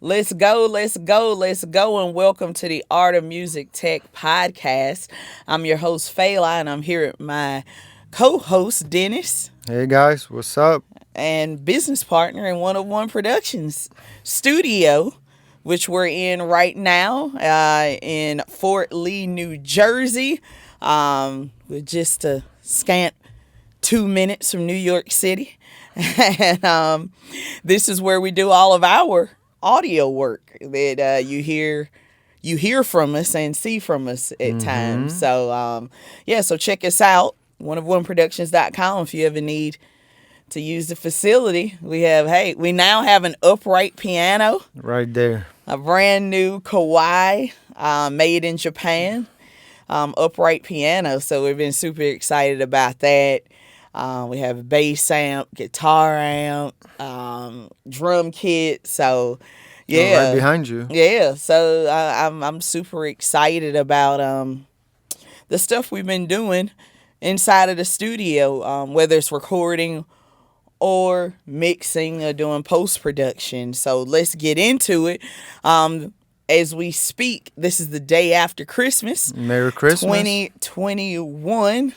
Let's go, let's go, let's go, and welcome to the Art of Music Tech podcast. I'm your host, Fela, and I'm here with my co host, Dennis, Hey guys, what's up? and business partner in 101 Productions studio, which we're in right now in Fort Lee, New Jersey. We're just a scant 2 minutes from New York City. And this is where we do all of our audio work that you hear from us and see from us at times. Mm-hmm. So check us out, oneofoneproductions.com, if you ever need to use the facility. We now have an upright piano, Right there. a brand new Kawai, made in Japan, upright piano. So we've been super excited about that. We have a bass amp, guitar amp, drum kit. So Right yeah, behind you. yeah. So I'm super excited about the stuff we've been doing inside of the studio, whether it's recording or mixing or doing post production. So let's get into it. As we speak, this is the day after Christmas, Merry Christmas. 2021.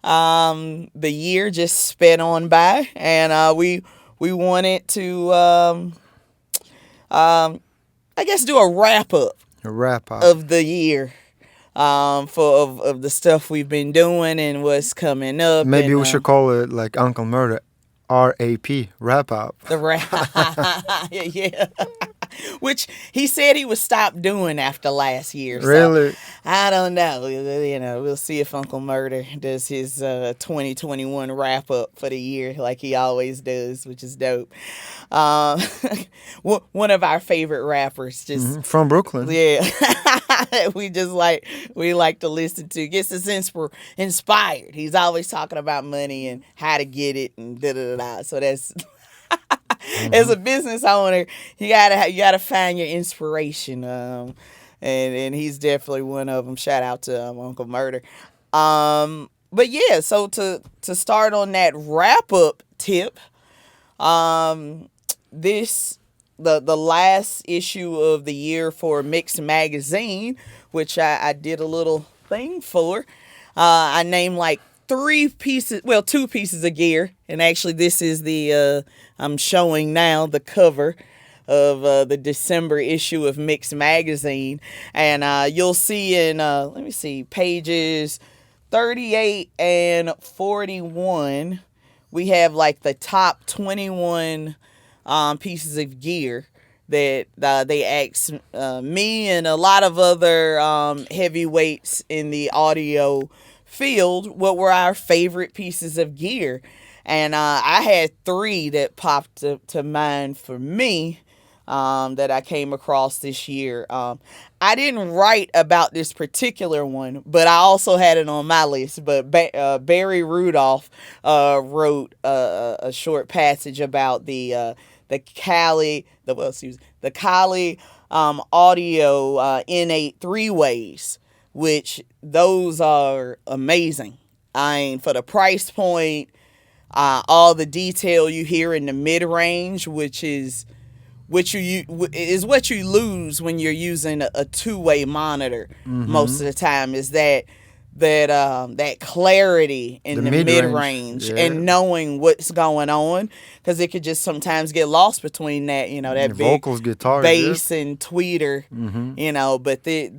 The year just sped on by, and we wanted to, I guess, do a wrap up A wrap up. of the year, of the stuff we've been doing and what's coming up. Maybe and, we should call it like Uncle Murder, RAP, wrap up. the wrap. Yeah. Which he said he would stop doing after last year. So Really? I don't know. We'll see if Uncle Murder does his 2021 wrap up for the year like he always does, which is dope. Um, one of our favorite rappers, just From Brooklyn. yeah, we like to listen to. Gets us inspired. He's always talking about money and how to get it and da da da. So that's. As a business owner, you gotta find your inspiration, and he's definitely one of them. Shout out to Uncle Murder. But yeah, so to start on that wrap up tip, this the last issue of the year for Mix magazine, which I did a little thing for. I named like two pieces of gear, and actually this is the I'm showing now the cover of the December issue of Mix magazine, and you'll see in let me see, pages 38 and 41, we have like the top 21 pieces of gear that they asked me and a lot of other heavyweights in the audio field what were our favorite pieces of gear. And I had three that popped to mind for me, that I came across this year. I didn't write about this particular one, but I also had it on my list. But Barry Rudolph wrote a short passage about the Kali audio N8 three ways, which those are amazing. I mean, for the price point, all the detail you hear in the mid range, which is what you lose when you're using a two-way monitor. Most of the time is that clarity in the mid range, Yeah. and knowing what's going on, because it could just sometimes get lost between that that The big vocals, guitar. bass and tweeter, Mm-hmm. but the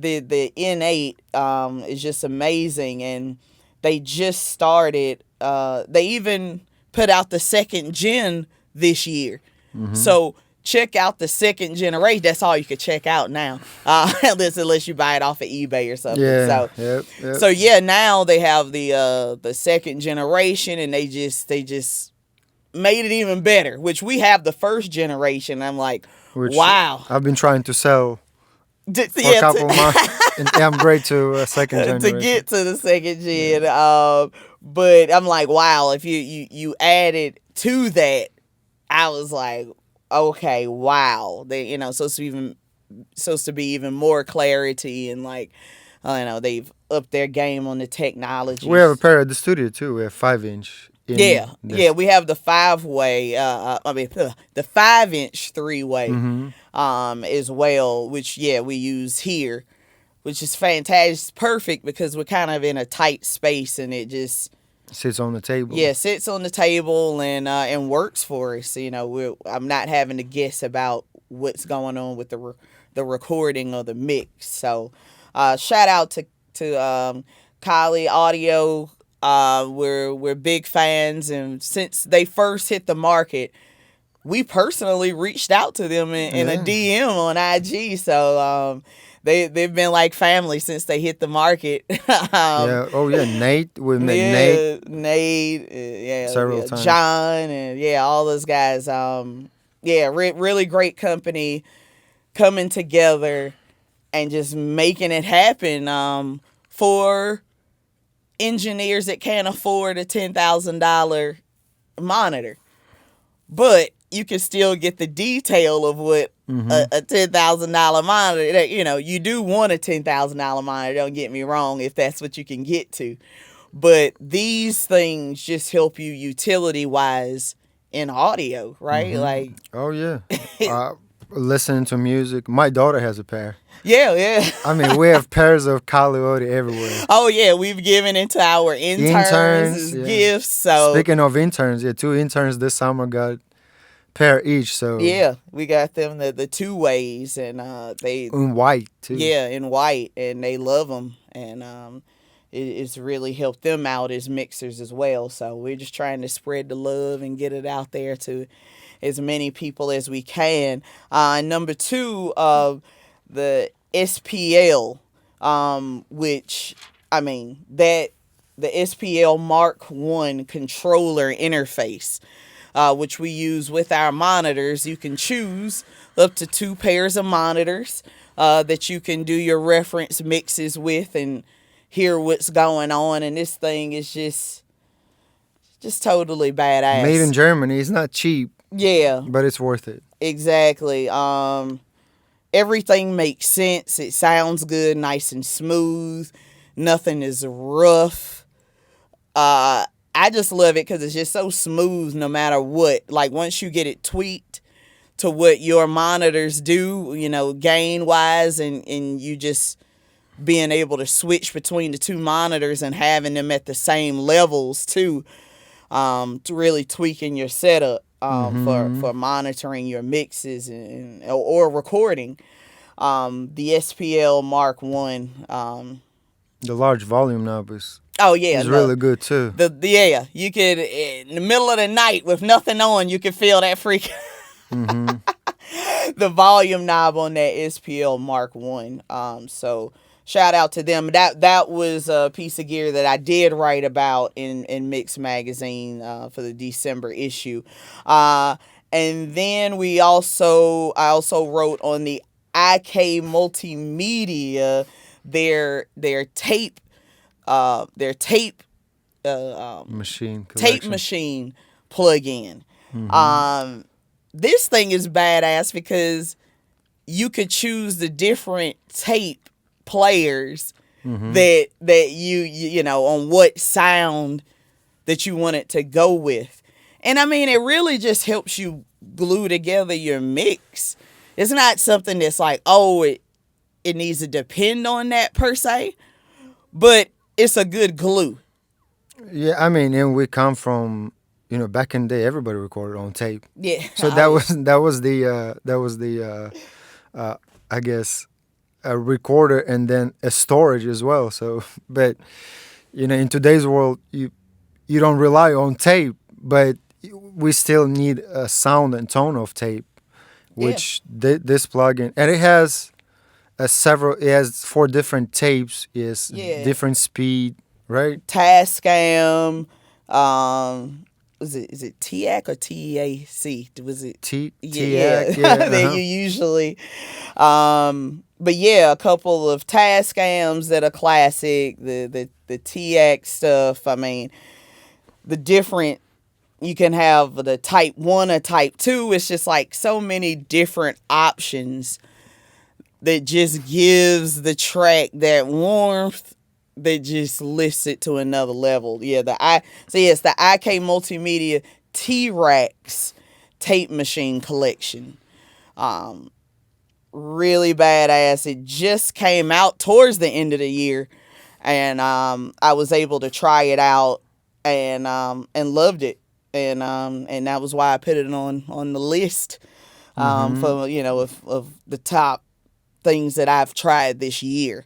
N8 is just amazing, and they just started. They even put out the second gen this year, so check out the second generation. That's all you could check out now, unless you buy it off of eBay or something. Yeah. So Yep. so yeah, now they have the second generation, and they just made it even better. Which we have the first generation. I'm like, Which wow. I've been trying to sell for a Yeah, couple of months. And I'm great to second to generation. get to the second gen. But I'm like, wow. If you added to that, I was like, okay, wow. Supposed to be even more clarity, and like, they've upped their game on the technology. We have a pair at the studio too. We have 5-inch in Yeah, yeah, this. we have the 5-way. The 5-inch 3-way, Mm-hmm. as well, which yeah we use here, which is fantastic. It's perfect because we're kind of in a tight space, and it just Sits on the table. yeah sits on the table and works for us. I'm not having to guess about what's going on with the recording or the mix. So, shout out to Kali Audio. We're big fans, and since they first hit the market, we personally reached out to them in a Yeah. DM on IG. So they've been like family since they hit the market. Yeah. Oh yeah. Nate. We met Nate Yeah, Nate, several yeah, times. John, and yeah, all those guys. Yeah, really great company coming together and just making it happen. For engineers that can't afford a $10,000 monitor, but you can still get the detail of what Mm-hmm. a $10,000 monitor. That you do want a $10,000 monitor. Don't get me wrong, if that's what you can get to. But these things just help you utility wise in audio, right? Mm-hmm. Like, Oh yeah. Uh, Listening to music. My daughter has a pair. yeah, yeah. I mean, we have pairs of Kali Audio everywhere. Oh yeah, we've given it to our interns Interns. as Yeah. gifts. So Speaking of interns, yeah, 2 interns this summer got pair each. So yeah, we got them the 2-ways, and they in white too. yeah in white, and they love them, and it's really helped them out as mixers as well. So we're just trying to spread the love and get it out there to as many people as we can. Number two, the SPL, which I mean that the SPL Mark One controller interface, which we use with our monitors. You can choose up to 2 pairs of monitors that you can do your reference mixes with and hear what's going on. And this thing is just totally Made in badass. Germany. It's not cheap, Yeah, but it's worth it. exactly. Everything makes sense. It sounds good, nice and smooth. Nothing is rough. I just love it because it's just so smooth no matter what. Like once you get it tweaked to what your monitors do, gain wise, and you just being able to switch between the 2 monitors and having them at the same levels too, to really tweaking your setup Mm-hmm. for monitoring your mixes or recording. The SPL Mark One. The large volume knob Oh yeah, is really good too. yeah, you could in the middle of the night with nothing on, you could feel that freak. Mm-hmm. The volume knob on that SPL Mark One. So shout out to them. That was a piece of gear that I did write about in Mix Magazine for the December issue. And then I also wrote on the IK Multimedia their tape Machine tape collection. machine plug-in. Mm-hmm. This thing is badass because you could choose the different tape players Mm-hmm. that you know on what sound that you want it to go with. And I mean, it really just helps you glue together your mix. It's not something that's like, oh, it needs to depend on that per se, but it's a good glue. Yeah, I mean, and we come from, back in the day, everybody recorded on tape. Yeah. So Oh, yeah. that was the I guess a recorder and then a storage as well. So, but in today's world, you don't rely on tape, but we still need a sound and tone of tape, Yeah. which this plugin, and it has it has 4 different tapes, is Yeah. different speed, right? Tascam. Is it TAC or TEAC? Was it TAC, yeah, yeah, that you usually but yeah, a couple of Tascams that are classic, the TX stuff. I mean, the different, you can have the type 1 or type 2. It's just like so many different options that just gives the track that warmth that just lifts it to another level. Yeah, it's the IK Multimedia T-Rex tape machine collection. Really badass. It just came out towards the end of the year, and I was able to try it out and loved it, and that was why I put it on the list Mm-hmm. for of the top things that I've tried this year.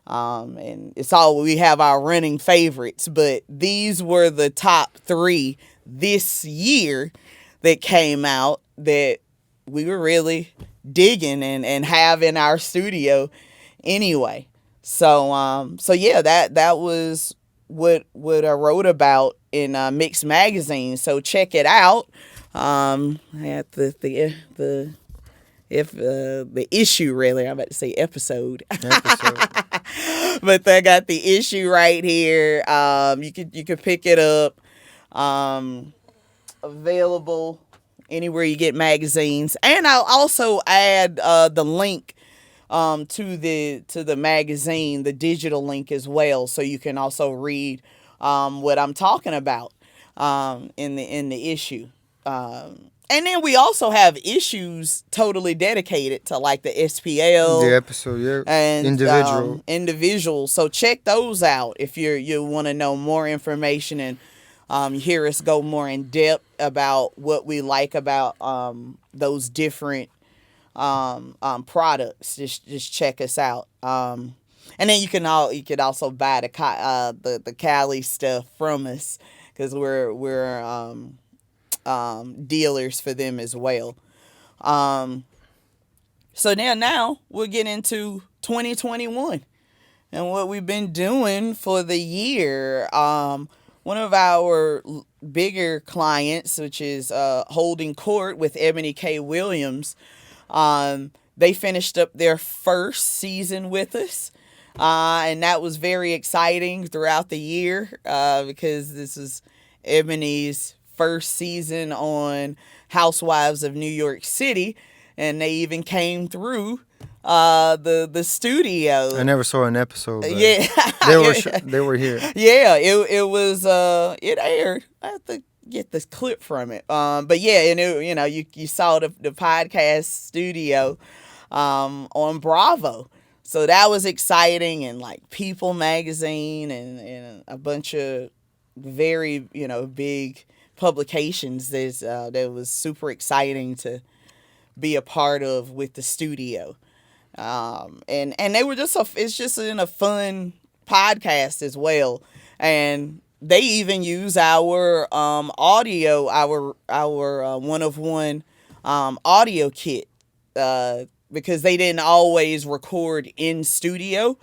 And it's all we have our running favorites, but these were the top three this year that came out that we were really digging and have in our studio anyway. So yeah, that was what I wrote about in Mixed Magazine. So check it out. At the issue, really, I'm about to say episode. Episode. But I got the issue right here. You could pick it up. Available anywhere you get magazines, and I'll also add the link to the magazine, the digital link as well, so you can also read what I'm talking about in the issue. And then we also have issues totally dedicated to like the The SPL episode, yeah. and Individual. individuals. So check those out if you want to know more information and hear us go more in depth about what we like about those different products. Just check us out. And then you could also buy the Cali stuff from us because we're dealers for them as well. So now we'll get into 2021 and what we've been doing for the year. One of our bigger clients, which is Holding Court with Ebony K. Williams, they finished up their first season with us. And that was very exciting throughout the year because this is Ebony's first season on Housewives of New York City, and they even came through the studio. I never saw an episode, but Yeah, they were here. yeah. It aired. I have to get this clip from it. But yeah, and you saw the podcast studio on Bravo. So that was exciting, and like People magazine and a bunch of very big publications that was super exciting to be a part of with the studio. And they were it's just in a fun podcast as well, and they even use our audio, our one of one audio kit, because they didn't always record in studio.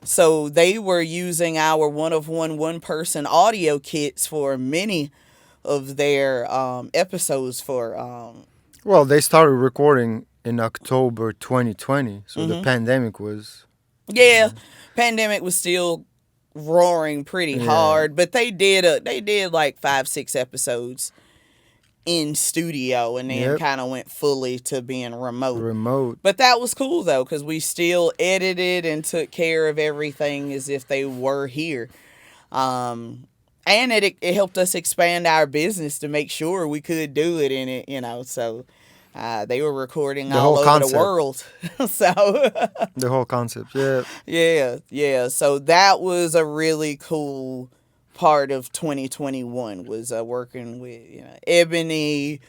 So they were using our one of one person audio kits for many of their episodes for Well, they started recording in October 2020, so the pandemic was. yeah, pandemic was still roaring pretty Yeah. hard, but they did like 5-6 episodes in studio and then Yep. kind of went fully to being remote. Remote. But that was cool though, because we still edited and took care of everything as if they were here. And it helped us expand our business to make sure we could do it in it. So they were recording The all whole over concept. the world. So The whole concept, yeah. yeah. So that was a really cool part of 2021 was working with Ebony,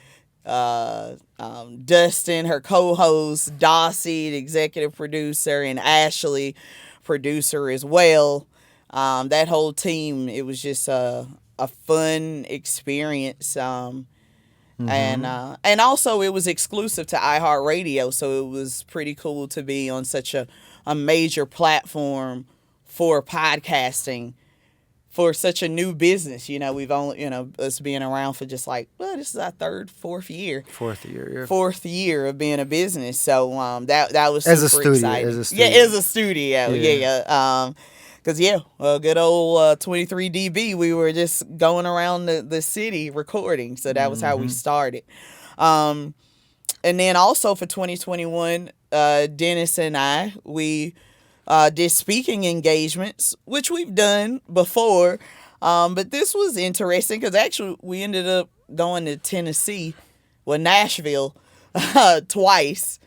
Dustin, her co-host, Dossie, the executive producer, and Ashley, producer as well. That whole team, it was just a fun experience. And also it was exclusive to iHeartRadio, so it was pretty cool to be on such a major platform for podcasting for such a new business. We've only us being around for just this is our fourth year. Fourth year, yeah. Fourth year of being a business. So that was As a super studio, exciting. as a studio. Yeah, as a studio. Yeah. Because, good old 23DB, we were just going around the city recording. So that was how we started. And then also for 2021, Dennis and I, we did speaking engagements, which we've done before. But this was interesting because actually we ended up going to Tennessee, well, Nashville, twice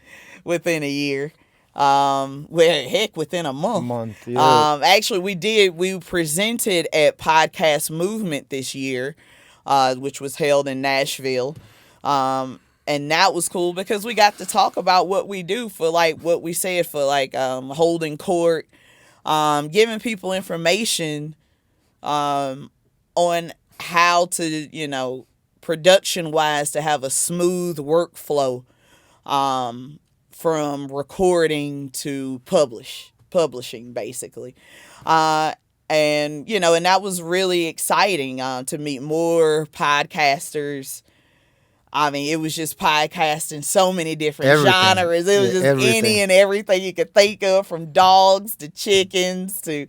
within a year. Well, heck, within a month. Month, yeah. Actually, we presented at Podcast Movement this year, which was held in Nashville. And that was cool because we got to talk about what we do for like what we said for like holding court, giving people information on how to, production wise, to have a smooth workflow from recording to publishing basically. And that was really exciting to meet more podcasters. I mean, it was just podcasting so many different Everything. genres. It was just Everything. any and everything you could think of, from dogs to chickens to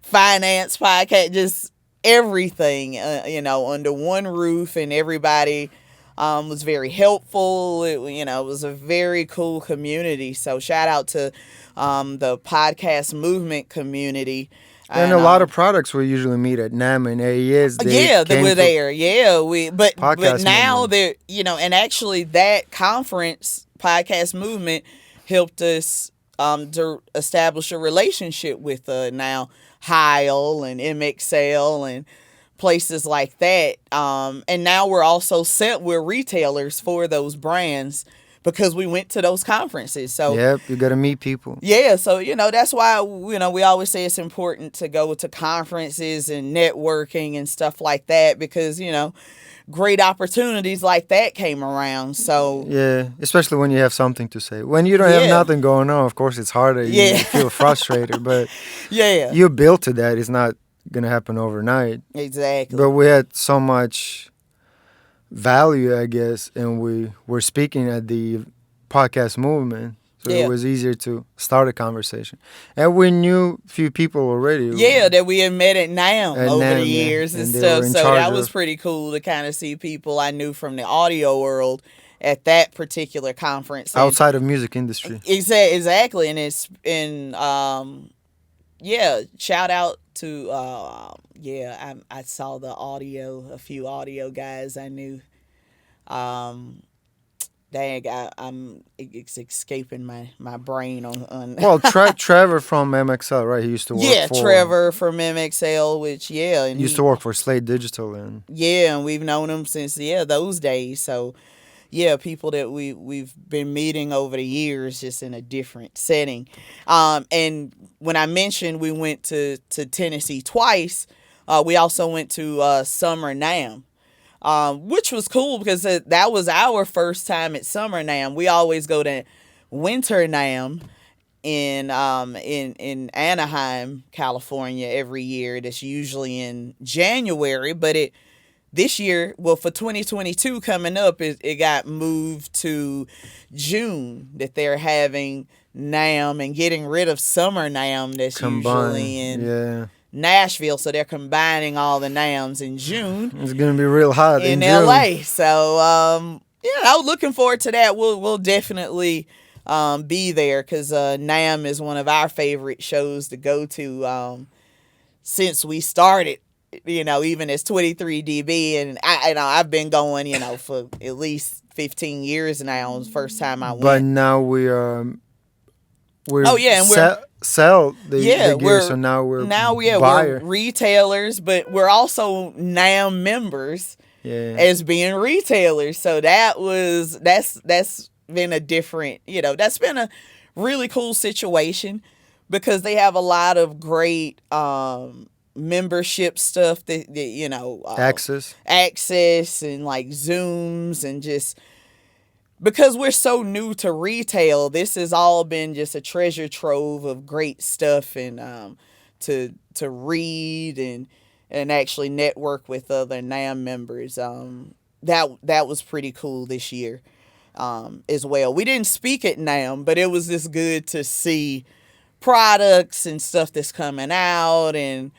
finance podcast, just everything, under one roof, and everybody was very helpful. It was a very cool community. So shout out to the Podcast Movement community. And a lot of products we usually meet at NAM and AES. They were there. Yeah, but now movement. they're, and actually that conference, Podcast Movement, helped us to establish a relationship with now Heil and MXL and places like that. And now we're also we're retailers for those brands because we went to those conferences. So yep, you got to meet people. Yeah, so that's why we always say it's important to go to conferences and networking and stuff like that, because great opportunities like that came around. So yeah, especially when you have something to say. When you don't have nothing going on, of course it's harder. You feel frustrated, but you built to that. It's not gonna happen overnight. Exactly. But we had so much value, I guess, and we were speaking at the Podcast Movement, so it was easier to start a conversation. And we knew a few people already. Yeah, that we had met at NAM over the years and stuff. So that was pretty cool to kind of see people I knew from the audio world at that particular conference. Outside of music industry. Exactly. And it's in shout out to I saw a few audio guys I knew. It's escaping my brain on Well, Trevor from MXL, right? He used to work for Trevor from MXL, which and he used to work for Slate Digital, and and we've known him since those days. So people that we've been meeting over the years, just in a different setting. And when I mentioned we went to Tennessee twice, we also went to Summer NAM, which was cool because that was our first time at Summer NAM. We always go to Winter NAM in Anaheim, California every year. That's usually in January, but this year, for 2022 coming up, it got moved to June, that they're having NAM and getting rid of Summer NAM that's usually in Nashville. So they're combining all the NAMs in June. It's going to be real hot in June. LA. So, I was looking forward to that. We'll definitely be there because NAM is one of our favorite shows to go to since we started. Even as 23DB, and I've been going, for at least 15 years now. It was the first time I went. But now we're sell the gear, so now we're retailers, but we're also NAM members as being retailers. So that's been a different, that's been a really cool situation because they have a lot of great membership stuff that access and like Zooms, and just because we're so new to retail, this has all been just a treasure trove of great stuff, and to read and actually network with other NAM members. That was pretty cool this year as well. We didn't speak at NAM, but it was just good to see products and stuff that's coming out, and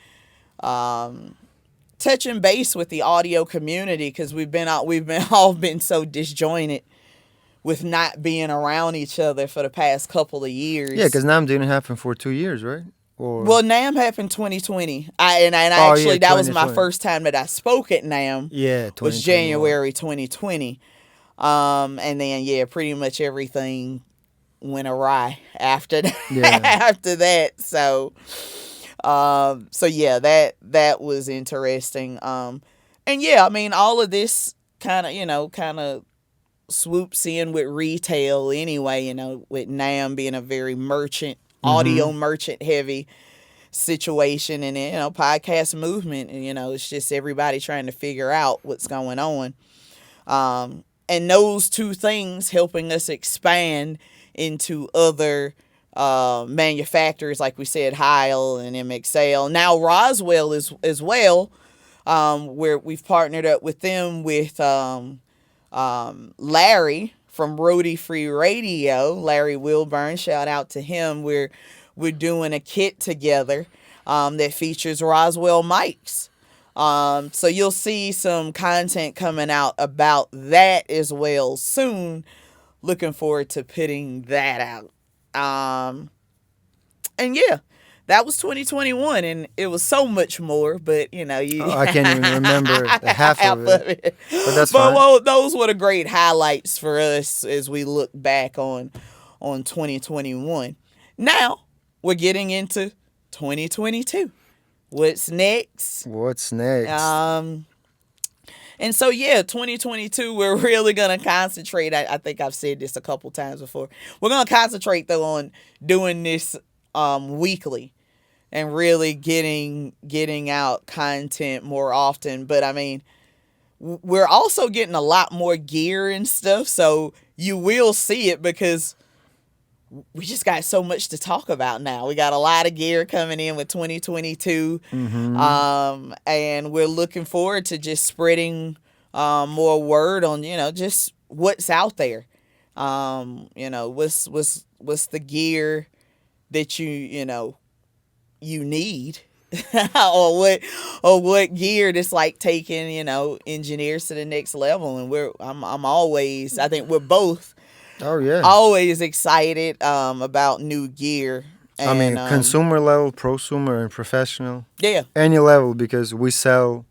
touching base with the audio community, because we've all been so disjointed with not being around each other for the past couple of Yeah, years. because NAM didn't happen for 2 years, right? Or Well, NAM happened 2020. And I oh yeah, actually, that was my 2020. first time that I spoke at NAM, Yeah, was 2021. January 2020. And then, yeah, pretty much everything went awry after that. Yeah. After that. So yeah, that was interesting. And yeah, I mean, all of this kind of swoops in with retail anyway, with NAM being a very audio Mm-hmm. merchant heavy situation, and podcast movement, and it's just everybody trying to figure out what's going on. And those two things helping us expand into other manufacturers, like we said, Heil and MXL. Now Roswell is as well, where we've partnered up with them with Larry from Roadie Free Radio, Larry Wilburn. Shout out to him. We're doing a kit together that features Roswell mics. So you'll see some content coming out about that as well soon. Looking forward to putting that out. And yeah, that was 2021, and it was so much more, but you Oh, I can't even remember the half half of of it, it. but that's But fine. well, those were the great highlights for us as we look back on 2021. Now we're getting into 2022. What's next? What's next? Um, and so, yeah, 2022, we're really going to concentrate. I think I've said this a couple times before. We're going to concentrate, though, on doing this weekly and really getting out content more often. But, I mean, we're also getting a lot more gear and stuff. So you will see it because we just got so much to talk about now. We got a lot of gear coming in with 2022. Mm-hmm. And we're looking forward to just spreading more word on, just what's out there. What's the gear that you need. or what gear that's like taking, engineers to the next level. And I'm always, I think we're both Oh yeah. always excited about new gear. I And mean, consumer level, prosumer, and professional, yeah, any level, because we sell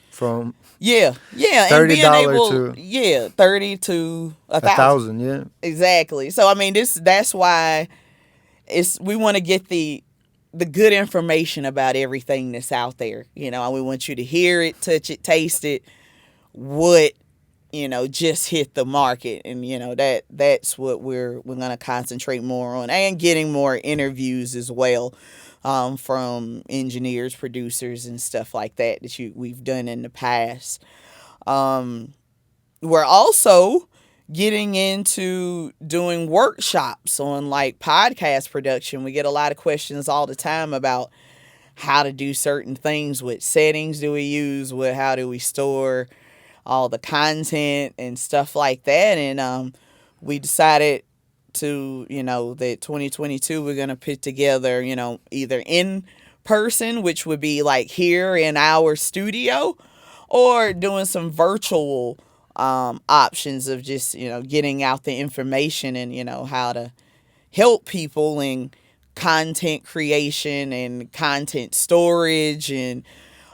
from yeah, and being $30 able, to 30 to a a thousand. thousand. Yeah. Exactly. So I mean, that's why we want to get the good information about everything that's out there. And we want you to hear it, touch it, taste it, what just hit the market. And that's what we're going to concentrate more on, and getting more interviews as well, from engineers, producers, and stuff like that we've done in the past. We're also getting into doing workshops on like podcast production. We get a lot of questions all the time about how to do certain things. What settings do we use? How do we store all the content and stuff like that? And we decided to, that 2022 we're going to put together, either in person, which would be like here in our studio, or doing some virtual options of just, getting out the information and, how to help people in content creation and content storage and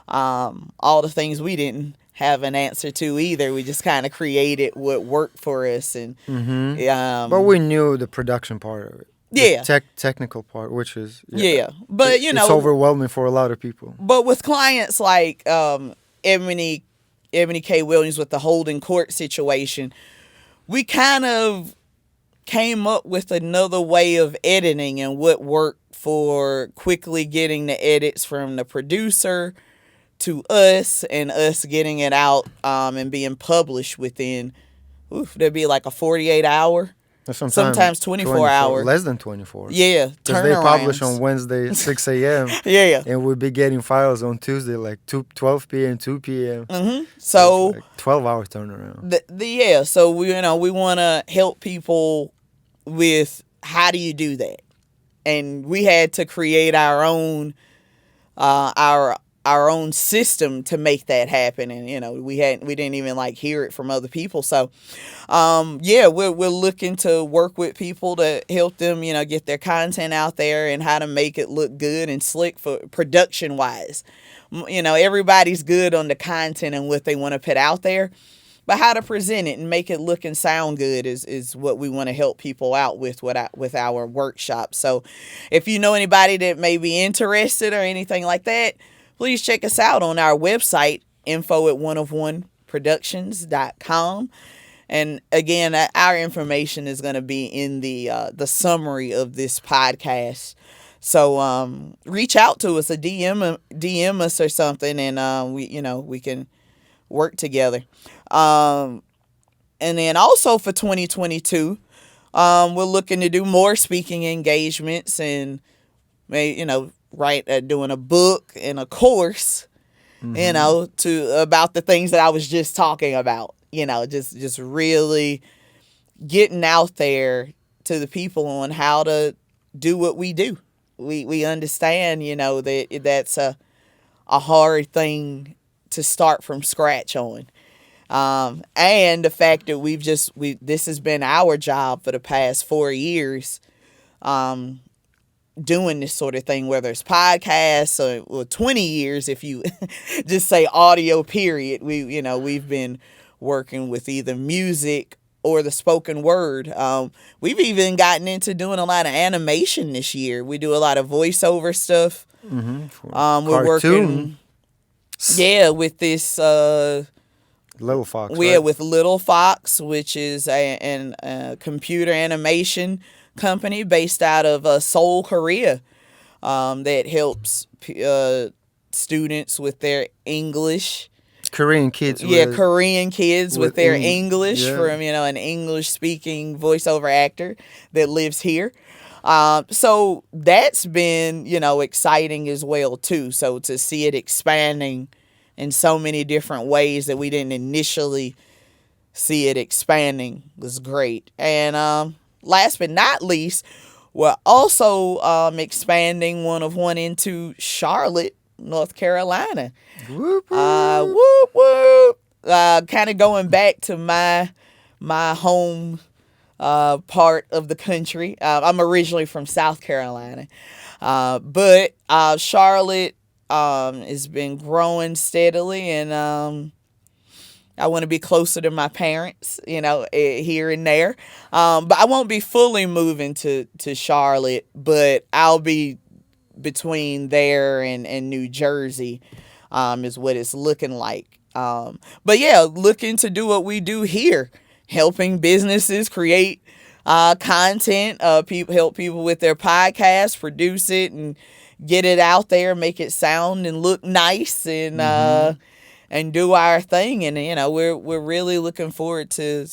all the things we didn't have an answer to either. We just kind of created what worked for us. And But we knew the production part of it. Yeah. The technical part, which is But it's overwhelming for a lot of people. But with clients like Ebony K. Williams with the Holden Court situation, we kind of came up with another way of editing and what worked for quickly getting the edits from the producer to us, and us getting it out and being published within, there'd be like a 48-hour, sometimes 24 hour. Less than 24. Yeah, because they publish on turnarounds. Wednesday 6 a.m. Yeah. and we'll be getting files on Tuesday like 12 p.m., 2 p.m. So it's like 12-hour turnaround. So we want to help people with how do you do that, and we had to create our own our own system to make that happen. And we didn't even like hear it from other people. So yeah, we're looking to work with people to help them, get their content out there and how to make it look good and slick for production wise. Everybody's good on the content and what they want to put out there, but how to present it and make it look and sound good is what we want to help people out with our workshop. So if you know anybody that may be interested or anything like that, please check us out on our website, info@oneofoneproductions.com. And again, our information is going to be in the summary of this podcast. So reach out to us, DM us or something, and we can work together. And then also for 2022, we're looking to do more speaking engagements and doing a book and a course, to about the things that I was just talking about. Just really getting out there to the people on how to do what we do. We understand, that's a hard thing to start from scratch on. And the fact that this has been our job for the past 4 years, doing this sort of thing, whether it's podcasts or 20 years, if you just say audio period. We've been working with either music or the spoken word. We've even gotten into doing a lot of animation this year. We do a lot of voiceover stuff. We're working, with this Little Fox. Yeah, right? with Little Fox, which is a computer animation company based out of Seoul, Korea, that helps students with their English. Korean kids. Korean kids with their English, yeah. from an English speaking voiceover actor that lives here. So that's been exciting as well too. So to see it expanding in so many different ways that we didn't initially see it expanding was great. And last but not least, we're also expanding one into Charlotte, North Carolina. Whoop, whoop. Whoop whoop. Kind of going back to my home part of the country. I'm originally from South Carolina, but Charlotte has been growing steadily, and I want to be closer to my parents, here and there. But I won't be fully moving to Charlotte, but I'll be between there and New Jersey, is what it's looking like. But yeah, looking to do what we do here, helping businesses create content, help people with their podcasts, produce it and get it out there, make it sound and look nice, and do our thing. And we're really looking forward to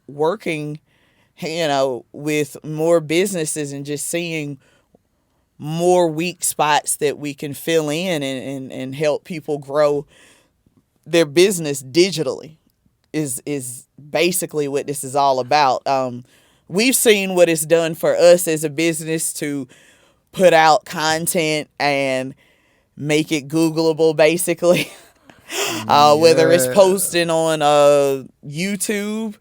working with more businesses and just seeing more weak spots that we can fill in and help people grow their business digitally is basically what this is all about. We've seen what it's done for us as a business to put out content and make it Googleable, basically. Whether it's posting on YouTube,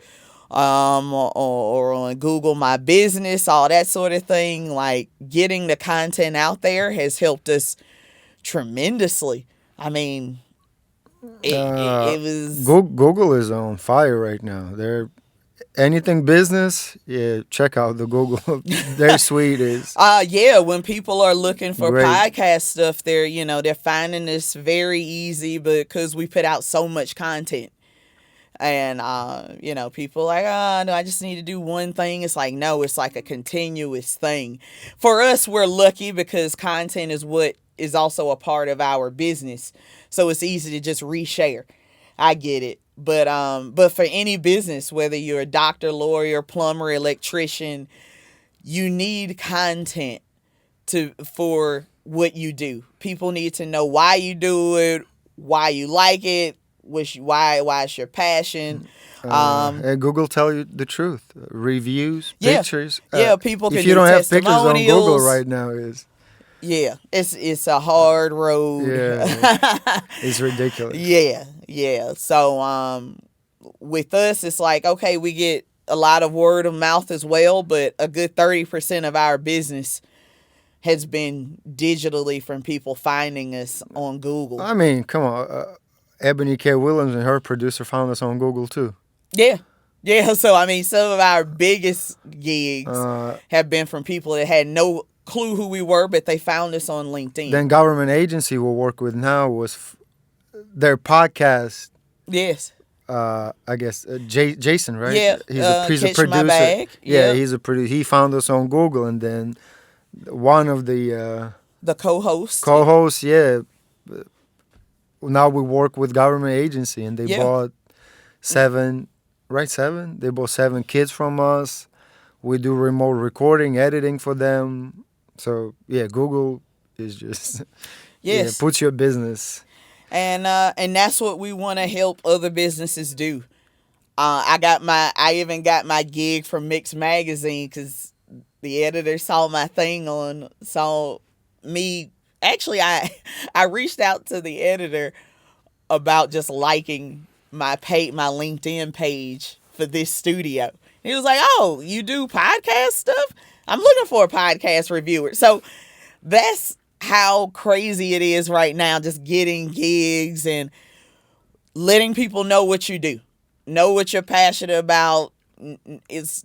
or on Google My Business, all that sort of thing. Like, getting the content out there has helped us tremendously. I mean, it was... Google is on fire right now. They're anything business, check out the Google. Their suite is when people are looking for great. Podcast stuff, they're finding this very easy because we put out so much content. And people like, no, I just need to do one thing. It's like, no, it's like a continuous thing. For us, we're lucky because content is what is also a part of our business, so it's easy to just reshare. I get it. But for any business, whether you're a doctor, lawyer, plumber, electrician, you need content for what you do. People need to know why you do it, why you like it, why it's your passion. And Google tell you the truth. Reviews, Yeah. pictures. People can if you do don't have pictures on Google testimonials. right now, is Yeah, it's a hard road. Yeah, it's ridiculous. Yeah, yeah. So with us, it's like, okay, we get a lot of word of mouth as well, but a good 30% of our business has been digitally from people finding us on Google. I mean, come on. Ebony K. Williams and her producer found us on Google too. Yeah. Yeah, so I mean, some of our biggest gigs Uh, have been from people that had no clue who we were, but they found us on LinkedIn. then government agency we'll work with now was their podcast. Yes. I guess Jason, right? Yeah. He's a Catch My producer. Bag. Yeah, Yep. he's a producer. He found us on Google, and then one of the The co-host. co-hosts, yeah. Now we work with government agency, and they Yeah. bought 7, right? 7. They bought 7 kids from us. We do remote recording, editing for them. So yeah, Google is just Yes. puts your business. And that's what we want to help other businesses do. I even got my gig from Mix Magazine because the editor saw me. Actually, I reached out to the editor about just liking my LinkedIn page for this studio. He was like, "Oh, you do podcast stuff? I'm looking for a podcast reviewer." So that's how crazy it is right now, just getting gigs and letting people know what you do, know what you're passionate about. It's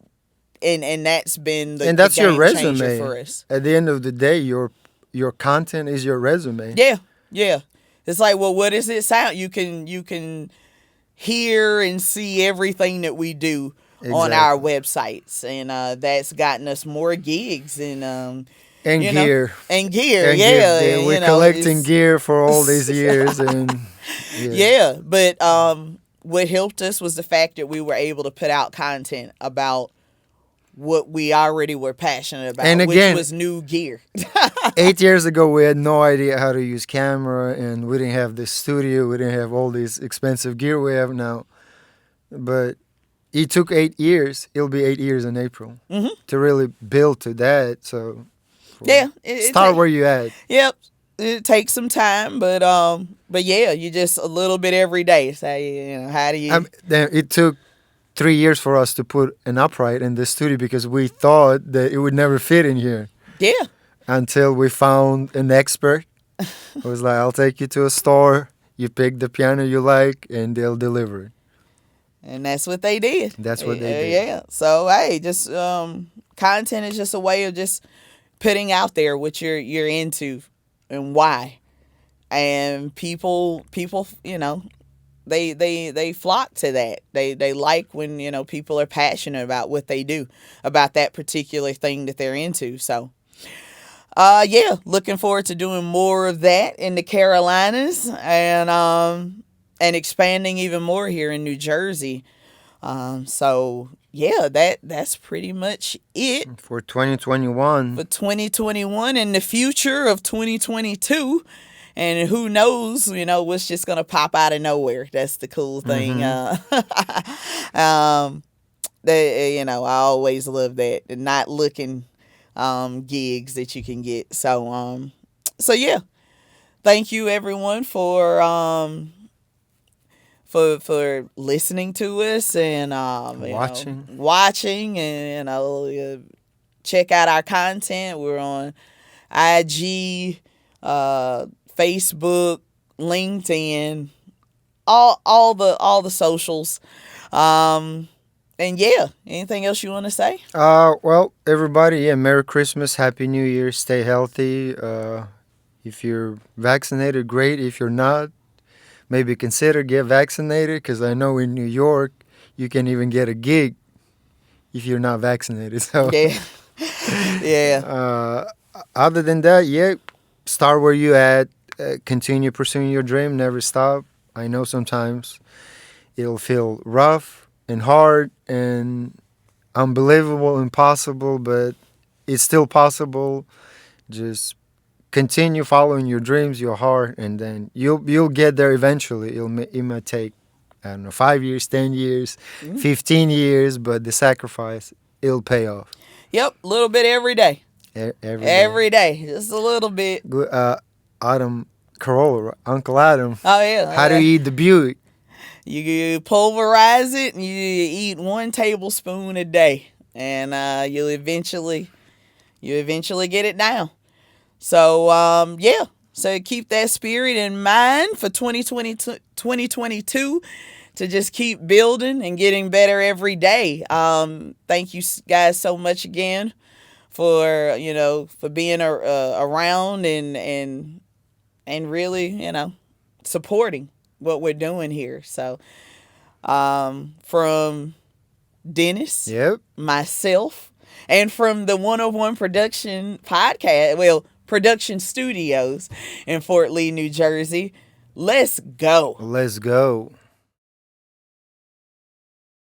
and that's been And that's the your game changer resume. for us. At the end of the day, your content is your resume. Yeah, yeah. It's like, well, what does it sound? You can hear and see everything that we do on our websites, and that's gotten us more gigs and And you know, gear. and gear. And Yeah, gear. and, We're you know, collecting it's- gear for all these years, and Yeah, but what helped us was the fact that we were able to put out content about what we already were passionate about, And again, which was new gear. 8 years ago, we had no idea how to use camera, and we didn't have this studio. We didn't have all this expensive gear we have now. But it took 8 years. It'll be 8 years in April to really build to that. So Yeah, start where you at. Yep, it takes some time, but yeah, you just a little bit every day. Say, how do you? Then it took 3 years for us to put an upright in the studio because we thought that it would never fit in here. Yeah. Until we found an expert. It was like, I'll take you to a store, you pick the piano you like, and they'll deliver it. And that's what they did. That's what they did. Yeah. So hey, just content is just a way of just putting out there what you're into and why. And people, they flock to that. They like when, people are passionate about what they do, about that particular thing that they're into. So yeah, looking forward to doing more of that in the Carolinas and expanding even more here in New Jersey. So yeah, that's pretty much it For 2021. for 2021 and the future of 2022. And who knows, what's just going to pop out of nowhere. That's the cool thing. I always love that. The not looking gigs that you can get. So yeah. Thank you everyone for listening to us and watching and check out our content. We're on IG, Facebook, LinkedIn, all the socials. And yeah, anything else you want to say? Well, everybody, yeah, Merry Christmas, Happy New Year, stay healthy. If you're vaccinated, great. If you're not, maybe consider get vaccinated, because I know in New York, you can even get a gig if you're not vaccinated. So Yeah. Yeah. Other than that, yeah, start where you at. Continue pursuing your dream. Never stop. I know sometimes it'll feel rough and hard and unbelievable, impossible, but it's still possible. Just continue following your dreams, your heart, and then you'll get there eventually. It might take, I don't know, 5 years, 10 years, 15 years, but the sacrifice, it'll pay off. Yep. A little bit every day. Every day. every day, just a little bit. Good. Adam Carolla, right? Uncle Adam. Oh How do yeah, you eat the Buick? you pulverize it and you eat 1 tablespoon a day, and you eventually get it down. So yeah. So keep that spirit in mind for 2022 to just keep building and getting better every day. Thank you guys so much again for for being around and really supporting what we're doing here. So from Dennis, Yep. myself, and from the 101 Production Podcast, well, production studios in Fort Lee, New Jersey. Let's go. Let's go.